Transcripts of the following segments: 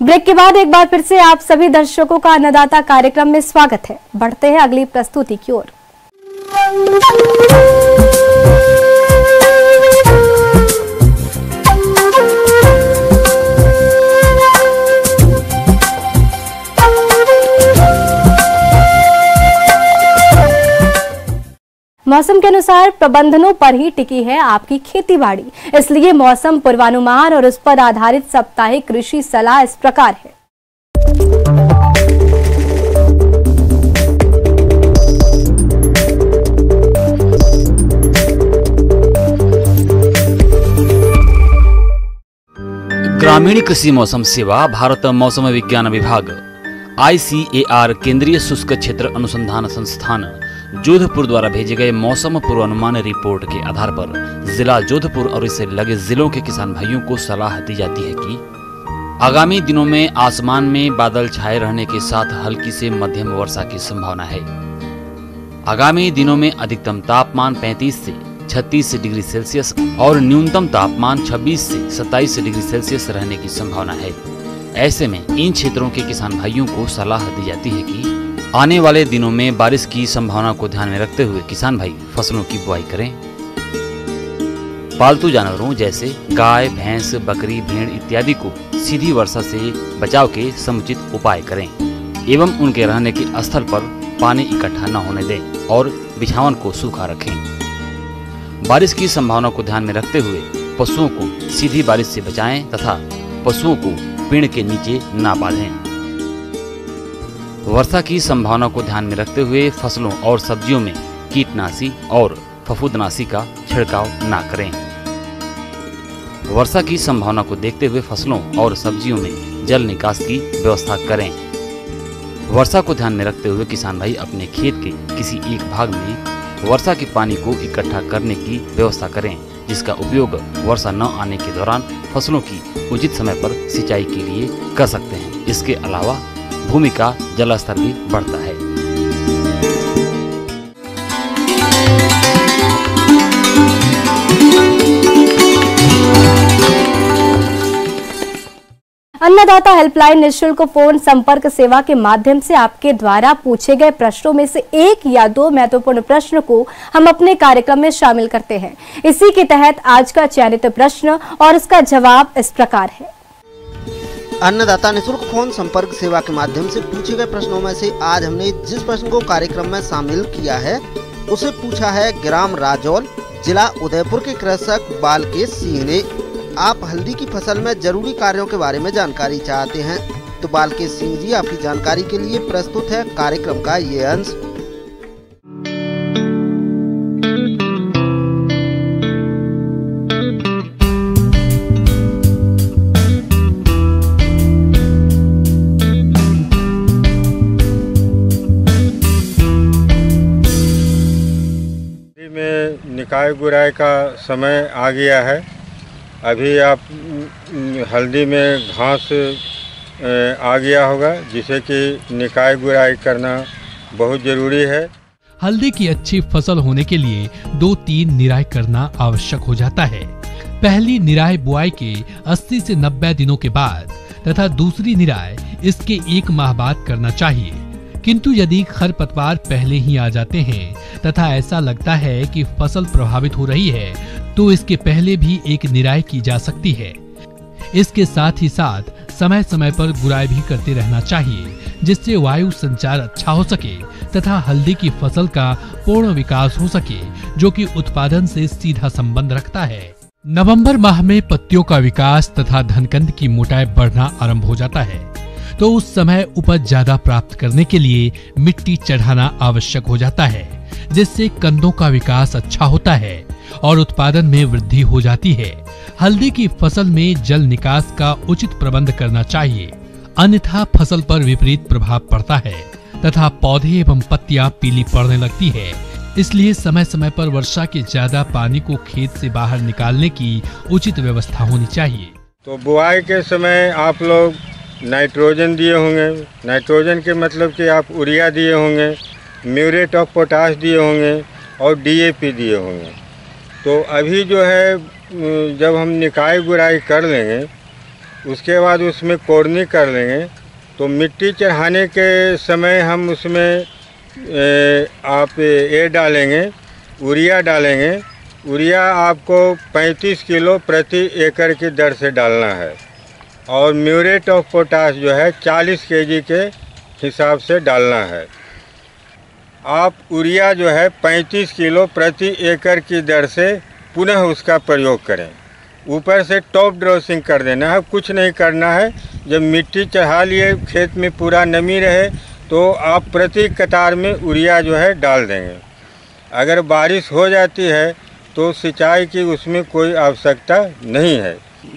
Break के बाद एक बार फिर से आप सभी दर्शकों का अन्नदाता कार्यक्रम में स्वागत है। बढ़ते हैं अगली प्रस्तुति की ओर। मौसम के अनुसार प्रबंधनों पर ही टिकी है आपकी खेतीबाड़ी, इसलिए मौसम पूर्वानुमान और उस पर आधारित साप्ताहिक कृषि सलाह इस प्रकार है। ग्रामीण कृषि मौसम सेवा, भारत मौसम विज्ञान विभाग, ICAR केंद्रीय शुष्क क्षेत्र अनुसंधान संस्थान जोधपुर द्वारा भेजे गए मौसम पूर्वानुमान रिपोर्ट के आधार पर जिला जोधपुर और इससे लगे जिलों के किसान भाइयों को सलाह दी जाती है कि आगामी दिनों में आसमान में बादल छाए रहने के साथ हल्की से मध्यम वर्षा की संभावना है। आगामी दिनों में अधिकतम तापमान 35 से 36 डिग्री सेल्सियस और न्यूनतम तापमान 26 से 27 डिग्री सेल्सियस रहने की संभावना है। ऐसे में इन क्षेत्रों के किसान भाइयों को सलाह दी जाती है कि आने वाले दिनों में बारिश की संभावना को ध्यान में रखते हुए किसान भाई फसलों की बुआई करें। पालतू जानवरों जैसे गाय, भैंस, बकरी, भेड़ इत्यादि को सीधी वर्षा से बचाव के समुचित उपाय करें एवं उनके रहने के स्थल पर पानी इकट्ठा न होने दें और बिछावन को सूखा रखें। बारिश की संभावना को ध्यान में रखते हुए पशुओं को सीधी बारिश से बचाएं तथा पशुओं को पेड़ के नीचे न बांधें। वर्षा की संभावना को ध्यान में रखते हुए फसलों और सब्जियों में कीटनाशी और फफूंदनाशी का छिड़काव न करें। वर्षा की संभावना को देखते हुए फसलों और सब्जियों में जल निकास की व्यवस्था करें। वर्षा को ध्यान में रखते हुए किसान भाई अपने खेत के किसी एक भाग में वर्षा के पानी को इकट्ठा करने की व्यवस्था करें, जिसका उपयोग वर्षा न आने के दौरान फसलों की उचित समय पर सिंचाई के लिए कर सकते हैं। इसके अलावा भूमि का जलस्तर भी बढ़ता है। अन्नदाता हेल्पलाइन निःशुल्क फोन संपर्क सेवा के माध्यम से आपके द्वारा पूछे गए प्रश्नों में से एक या दो महत्वपूर्ण प्रश्न को हम अपने कार्यक्रम में शामिल करते हैं। इसी के तहत आज का चयनित प्रश्न और उसका जवाब इस प्रकार है। अन्नदाता निःशुल्क फोन संपर्क सेवा के माध्यम से पूछे गए प्रश्नों में से आज हमने जिस प्रश्न को कार्यक्रम में शामिल किया है उसे पूछा है ग्राम राजौल, जिला उदयपुर के कृषक बालकेश सिंह ने। आप हल्दी की फसल में जरूरी कार्यों के बारे में जानकारी चाहते हैं तो बालकेश सिंह जी आपकी जानकारी के लिए प्रस्तुत है कार्यक्रम का ये अंश। निकाय गुड़ाई का समय आ गया है। अभी आप हल्दी में घास आ गया होगा, जिसे कि निकाय गुड़ाई करना बहुत जरूरी है। हल्दी की अच्छी फसल होने के लिए 2-3 निराई करना आवश्यक हो जाता है। पहली निराई बुआई के 80 से 90 दिनों के बाद तथा दूसरी निराई इसके 1 माह बाद करना चाहिए। किंतु यदि खरपतवार पहले ही आ जाते हैं तथा ऐसा लगता है कि फसल प्रभावित हो रही है तो इसके पहले भी एक निराई की जा सकती है। इसके साथ ही साथ समय समय पर गुड़ाई भी करते रहना चाहिए, जिससे वायु संचार अच्छा हो सके तथा हल्दी की फसल का पूर्ण विकास हो सके, जो कि उत्पादन से सीधा संबंध रखता है। नवंबर माह में पत्तियों का विकास तथा धनकंद की मोटाई बढ़ना आरंभ हो जाता है, तो उस समय उपज ज्यादा प्राप्त करने के लिए मिट्टी चढ़ाना आवश्यक हो जाता है, जिससे कंदों का विकास अच्छा होता है और उत्पादन में वृद्धि हो जाती है। हल्दी की फसल में जल निकास का उचित प्रबंध करना चाहिए, अन्यथा फसल पर विपरीत प्रभाव पड़ता है तथा पौधे एवं पत्तियां पीली पड़ने लगती है। इसलिए समय समय पर वर्षा के ज्यादा पानी को खेत से बाहर निकालने की उचित व्यवस्था होनी चाहिए। तो बुआई के समय आप लोग नाइट्रोजन दिए होंगे। नाइट्रोजन के मतलब कि आप यूरिया दिए होंगे, म्यूरेट ऑफ पोटाश दिए होंगे और DAP दिए होंगे। तो अभी जो है जब हम निकाय गुड़ाई कर लेंगे उसके बाद उसमें कोड़नी कर लेंगे। तो मिट्टी चढ़ाने के समय हम उसमें आप ये डालेंगे, यूरिया डालेंगे। यूरिया आपको 35 किलो प्रति एकड़ की दर से डालना है और म्यूरेट ऑफ पोटाश जो है 40 केजी के हिसाब से डालना है। आप यूरिया जो है 35 किलो प्रति एकड़ की दर से पुनः उसका प्रयोग करें। ऊपर से टॉप ड्रेसिंग कर देना है, कुछ नहीं करना है। जब मिट्टी चढ़ा लिए, खेत में पूरा नमी रहे, तो आप प्रति कतार में यूरिया जो है डाल देंगे। अगर बारिश हो जाती है तो सिंचाई की उसमें कोई आवश्यकता नहीं है,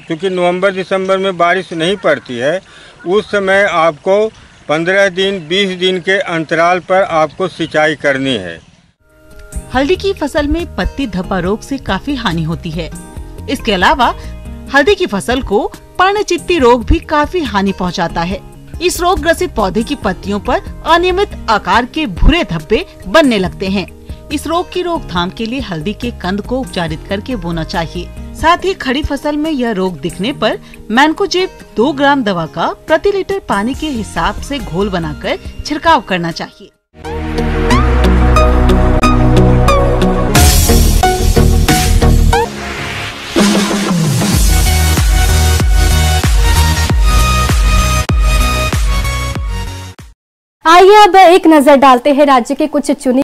क्योंकि नवंबर दिसंबर में बारिश नहीं पड़ती है। उस समय आपको 15 दिन 20 दिन के अंतराल पर आपको सिंचाई करनी है। हल्दी की फसल में पत्ती धब्बा रोग से काफी हानि होती है। इसके अलावा हल्दी की फसल को पर्णचित्ती रोग भी काफी हानि पहुंचाता है। इस रोग ग्रसित पौधे की पत्तियों पर अनियमित आकार के भूरे धब्बे बनने लगते हैं। इस रोग की रोकथाम के लिए हल्दी के कंद को उपचारित करके बोना चाहिए। साथ ही खड़ी फसल में यह रोग दिखने पर मैनकोजेब 2 ग्राम दवा का प्रति लीटर पानी के हिसाब से घोल बनाकर छिड़काव करना चाहिए। आइए अब एक नजर डालते हैं राज्य के कुछ चुनी